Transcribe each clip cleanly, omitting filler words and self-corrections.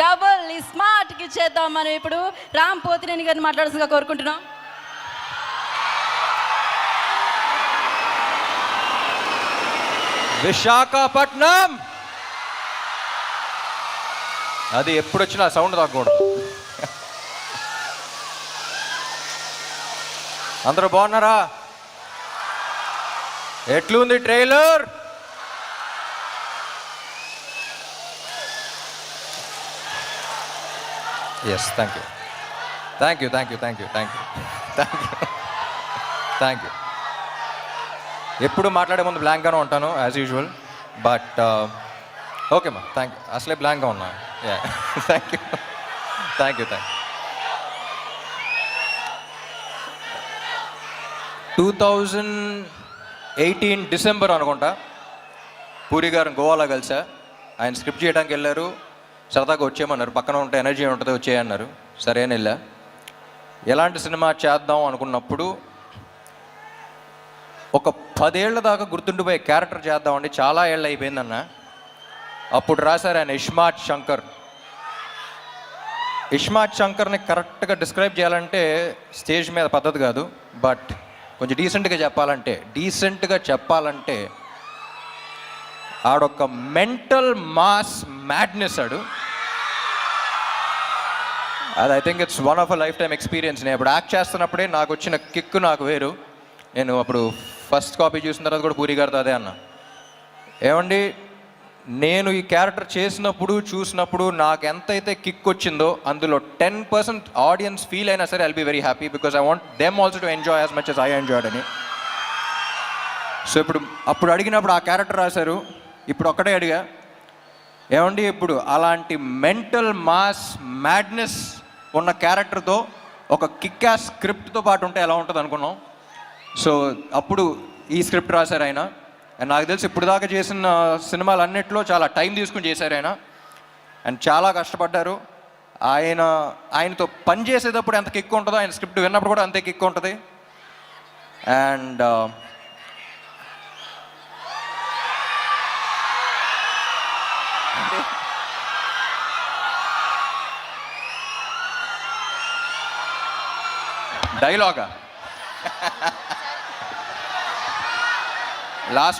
Double ఈ స్మార్ట్కి ఇచ్చేద్దాం. మనం ఇప్పుడు రామ్ పోతినేని గారిని మాట్లాడాల్సిందిగా కోరుకుంటున్నాం. విశాఖపట్నం అది ఎప్పుడు వచ్చినా సౌండ్ తగ్గకూడదు. అందరూ బాగున్నారా? ఎట్లుంది trailer? Yes, thank you thank you thank you thank you thank you thank you thank you. ఎప్పుడు మాట్లాడే ముందు బ్లాంక్గానే ఉంటాను యాజ్ యూజువల్, బట్ ఓకే మా థ్యాంక్ యూ. అసలే బ్లాంక్గా ఉన్నా. Yeah thank you thank you thank you. 2018 December అనుకుంటా పూరి గారిని గోవాలో కలిసా. ఆయన స్క్రిప్ట్ చేయడానికి వెళ్ళారు, సరదాగా వచ్చేయమన్నారు. పక్కన ఉంటే ఎనర్జీ ఉంటుంది వచ్చేయన్నారు. సరే అని వెళ్ళా. ఎలాంటి సినిమా చేద్దాం అనుకున్నప్పుడు ఒక 10 ఏళ్ల దాకా గుర్తుండిపోయే క్యారెక్టర్ చేద్దామండి. చాలా ఏళ్ళు అయిపోయిందన్న. అప్పుడు రాశారు ఆయన ఇస్మార్ట్ శంకర్. ఇస్మార్ట్ శంకర్ని కరెక్ట్గా డిస్క్రైబ్ చేయాలంటే స్టేజ్ మీద పద్ధతి కాదు, బట్ కొంచెం డీసెంట్గా చెప్పాలంటే ఆడొక మెంటల్ మాస్ మ్యాడ్నెస్ ఆడు. అది I think it's one of a life time experience. నేను ఇప్పుడు యాక్ట్ చేస్తున్నప్పుడే నాకు వచ్చిన కిక్ నాకు వేరు. నేను అప్పుడు ఫస్ట్ కాపీ చూసిన తర్వాత కూడా పూరి గారితో అదే అన్నా, ఏమండి నేను ఈ క్యారెక్టర్ చూసినప్పుడు నాకు ఎంతైతే కిక్ వచ్చిందో అందులో 10% ఆడియన్స్ ఫీల్ అయినా సరే I'll be very happy, because I want them also to enjoy as much as I enjoyed అని. సో అప్పుడు అడిగినప్పుడు ఆ క్యారెక్టర్ రాశారు. ఇప్పుడు ఒక్కటే అడిగా, ఏమండి ఇప్పుడు అలాంటి మెంటల్ మాస్ మ్యాడ్నెస్ ఉన్న క్యారెక్టర్తో ఒక కిక్ యాస్ స్క్రిప్ట్తో పాటు ఉంటే ఎలా ఉంటుంది అనుకున్నాం. సో అప్పుడు ఈ స్క్రిప్ట్ రాశారు ఆయన. అండ్ నాకు తెలిసి ఇప్పుడు దాకా చేసిన సినిమాలు అన్నిట్లో చాలా టైం తీసుకుని చేశారు ఆయన. అండ్ చాలా కష్టపడ్డారు. ఆయనతో పని చేసేటప్పుడు ఎంత కిక్ ఉంటుందో ఆయన స్క్రిప్ట్ విన్నప్పుడు కూడా అంతే కిక్ ఉంటుంది. అండ్ డైలాగా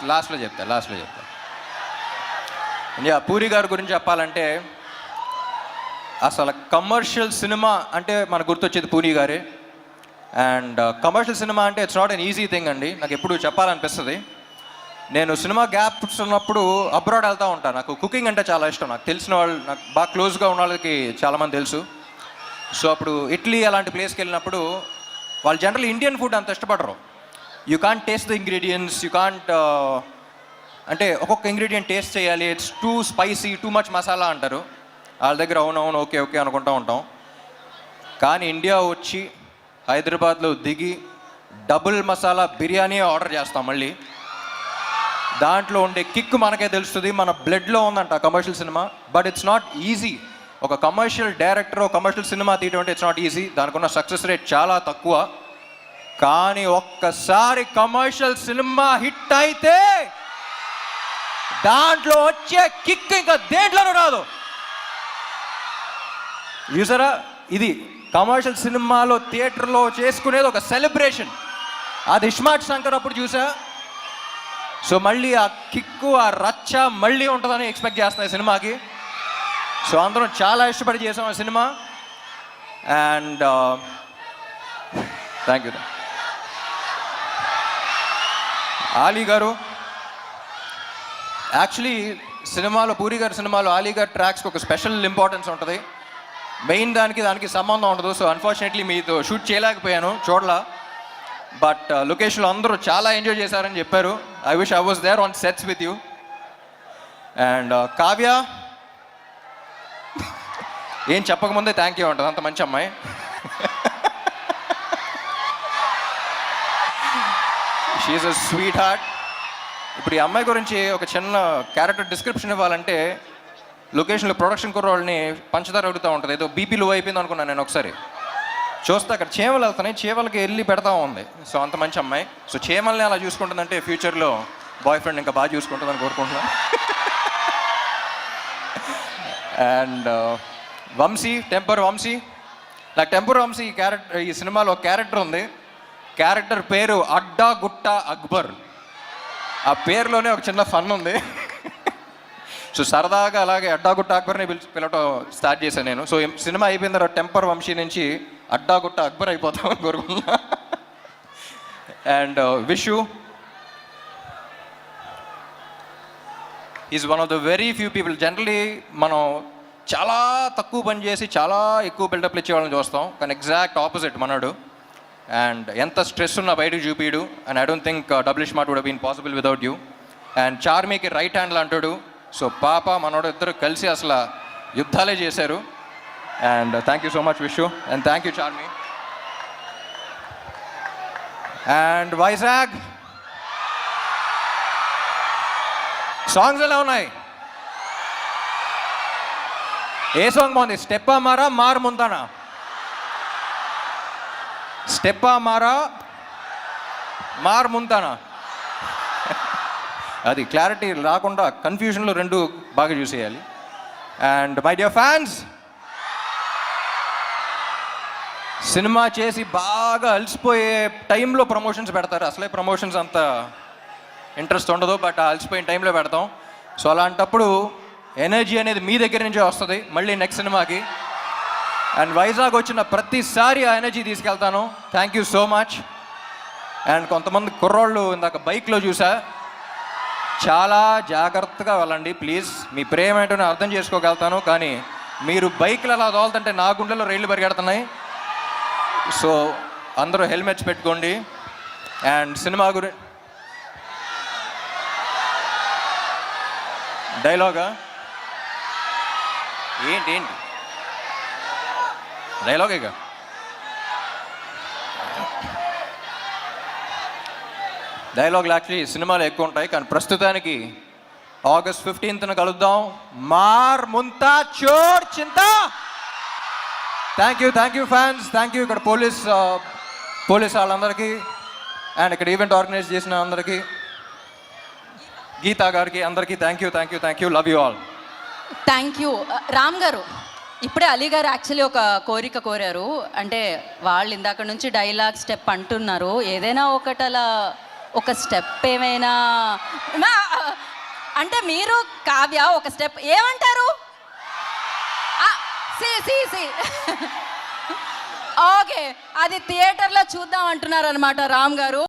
లాస్ట్లో చెప్తా. యా, పూరి గారి గురించి చెప్పాలంటే అసలు కమర్షియల్ సినిమా అంటే మనకు గుర్తొచ్చేది పూరి గారే. అండ్ కమర్షియల్ సినిమా అంటే it's not an easy thing అండి. నాకు ఎప్పుడు చెప్పాలనిపిస్తుంది. నేను సినిమా గ్యాప్స్ ఉన్నప్పుడు అబ్రాడ్ వెళ్తూ ఉంటాను. నాకు కుకింగ్ అంటే చాలా ఇష్టం. నాకు తెలిసిన వాళ్ళు, నాకు బాగా క్లోజ్గా ఉన్న వాళ్ళకి చాలామంది తెలుసు. సో అప్పుడు ఇటలీ అలాంటి ప్లేస్కి వెళ్ళినప్పుడు వాళ్ళు జనరల్ ఇండియన్ ఫుడ్ అంత ఇష్టపడరు. You can't taste the ingredients, you can't అంటే ఒక్కొక్క ఇంగ్రీడియంట్ టేస్ట్ చేయాలి, it's two spicy, too much masala అంటారు. వాళ్ళ దగ్గర అవునవును ఓకే ఓకే అనుకుంటూ ఉంటాం. కానీ ఇండియా వచ్చి హైదరాబాద్లో దిగి డబుల్ మసాలా బిర్యానీ ఆర్డర్ చేస్తాం. మళ్ళీ దాంట్లో ఉండే కిక్ మనకే తెలుస్తుంది. మన బ్లడ్లో ఉందంట commercial cinema. But it's not easy. ఒక కమర్షియల్ డైరెక్టర్ కమర్షియల్ సినిమా తీయడం అంటే ఇట్స్ నాట్ ఈజీ. దానికి ఉన్న సక్సెస్ రేట్ చాలా తక్కువ. కానీ ఒక్కసారి కమర్షియల్ సినిమా హిట్ అయితే దాంట్లో వచ్చే కిక్ ఇంకా దేంట్లోనూ రాదు. చూసారా, ఇది కమర్షియల్ సినిమాలో థియేటర్లో చేసుకునేది ఒక సెలబ్రేషన్. అది ఇస్మార్ట్ శంకర్ అప్పుడు చూసా. సో మళ్ళీ ఆ కిక్కు, ఆ రచ్చ మళ్ళీ ఉంటుందని ఎక్స్పెక్ట్ చేస్తున్నాయి సినిమాకి. సో అందరం చాలా ఇష్టపడి చేసాం ఆ cinema. And thank you. Ali గారు యాక్చువల్లీ సినిమాలో, పూరి గారి సినిమాలో ఆలీ గారి ట్రాక్స్కి ఒక స్పెషల్ ఇంపార్టెన్స్ ఉంటుంది. మెయిన్ దానికి సంబంధం ఉండదు. సో అన్ఫార్చునేట్లీ మీతో షూట్ చేయలేకపోయాను, చూడలా. బట్ లొకేషన్లో అందరూ చాలా ఎంజాయ్ చేశారని చెప్పారు. I wish I was there on sets with you. And Kavya ఏం చెప్పకముందే థ్యాంక్ యూ ఉంటుంది, అంత మంచి అమ్మాయి. She's a sweetheart. ఇప్పుడు ఈ అమ్మాయి గురించి ఒక చిన్న క్యారెక్టర్ డిస్క్రిప్షన్ ఇవ్వాలంటే, లొకేషన్లో ప్రొడక్షన్ కుర్రోళ్ళని పంచదార అడుగుతూ ఉంటుంది. ఏదో బీపీ లో అయిపోయింది అనుకున్నాను నేను. ఒకసారి చూస్తే అక్కడ చీమలు వెళ్తున్నాయి, చీమలకి వెళ్ళి పెడతా ఉంది. సో అంత మంచి అమ్మాయి. సో చీమల్ని అలా చూసుకుంటుందంటే ఫ్యూచర్లో బాయ్ ఫ్రెండ్ ఇంకా బాగా చూసుకుంటుందని కోరుకుంటున్నాను. And Vamshi, temper Vamshi. నాకు టెంపర్ వంశీ ఈ సినిమాలో క్యారెక్టర్ ఉంది. క్యారెక్టర్ పేరు అడ్డా గుట్ట అక్బర్. ఆ పేరులోనే ఒక చిన్న ఫన్ ఉంది. సో సరదాగా అలాగే అడ్డాగుట్ట అక్బర్ని పిలవటం స్టార్ట్ చేశాను నేను. సో సినిమా అయిపోయిన తర్వాత టెంపర్ వంశీ నుంచి అడ్డాగుట్ట అక్బర్ అయిపోతామని కోరుకున్నా. And Vishu is one of the very few people. Generally మనం చాలా తక్కువ పని చేసి చాలా ఎక్కువ బిల్డప్లు ఇచ్చేవాళ్ళని చూస్తాం, కానీ ఎగ్జాక్ట్ ఆపోజిట్ మనోడు. అండ్ ఎంత స్ట్రెస్ ఉన్నా బయటకు చూపిడు. And I don't think Double Smart would been possible without you. And చార్మీకి రైట్ హ్యాండ్లు అంటాడు. సో పాప మనోడు ఇద్దరు కలిసి అసలు యుద్ధాలే చేశారు. And thank you so much Vishu. And thank you Charmi. And Vizag songs ఎలా ఉన్నాయి? ఏ సాంగ్ బాగుంది? స్టెప్పా మారా మార్ ముందానా? స్టెప్పా మారా మార్ ముందానా? అది క్లారిటీ రాకుండా కన్ఫ్యూజన్లో రెండు బాగా చూసేయాలి. And my dear fans, cinema చేసి బాగా అలసిపోయే టైంలో ప్రమోషన్స్ పెడతారు. అసలే ప్రమోషన్స్ అంత ఇంట్రెస్ట్ ఉండదు, బట్ ఆ అలసిపోయిన టైంలో పెడతాం. సో అలాంటప్పుడు ఎనర్జీ అనేది మీ దగ్గర నుంచే వస్తుంది మళ్ళీ నెక్స్ట్ సినిమాకి. అండ్ వైజాగ్ వచ్చిన ప్రతిసారి ఆ ఎనర్జీ తీసుకెళ్తాను. Thank you so much. And కొంతమంది కుర్రోళ్ళు ఇందాక బైక్లో చూసా, చాలా జాగ్రత్తగా వెళ్ళండి ప్లీజ్. మీ ప్రేమ ఏంటో నేను అర్థం చేసుకోగలుగుతాను, కానీ మీరు బైక్లు అలా తోలుతుంటే నా గుండెలో రైళ్లు పరిగెడుతున్నాయి. సో అందరూ హెల్మెట్స్ పెట్టుకోండి. అండ్ సినిమా డైలాగా ఏంటి డైలాగేగా? డైలాగులు యాక్చువల్లీ సినిమాలో ఎక్కువ ఉంటాయి, కానీ ప్రస్తుతానికి August 15th కలుద్దాం. మార్ ముంతా చోర్ చింతా. Thank you fans. Thank you ఇక్కడ పోలీస్ వాళ్ళందరికీ, అండ్ ఇక్కడ ఈవెంట్ ఆర్గనైజ్ చేసిన అందరికీ, గీతా గారికి, అందరికీ thank you. Love you all. Thank you. Ram గారు, ఇప్పుడే అలీ గారు యాక్చువల్లీ ఒక కోరిక కోరారు. అంటే వాళ్ళు ఇందాక నుంచి డైలాగ్ స్టెప్ అంటున్నారు, ఏదైనా ఒకటి అలా ఒక స్టెప్ ఏమైనా అంటే మీరు కావ్య ఒక స్టెప్ ఏమంటారు? ఓకే, అది థియేటర్లో చూద్దాం అంటున్నారు అనమాట రామ్ గారు.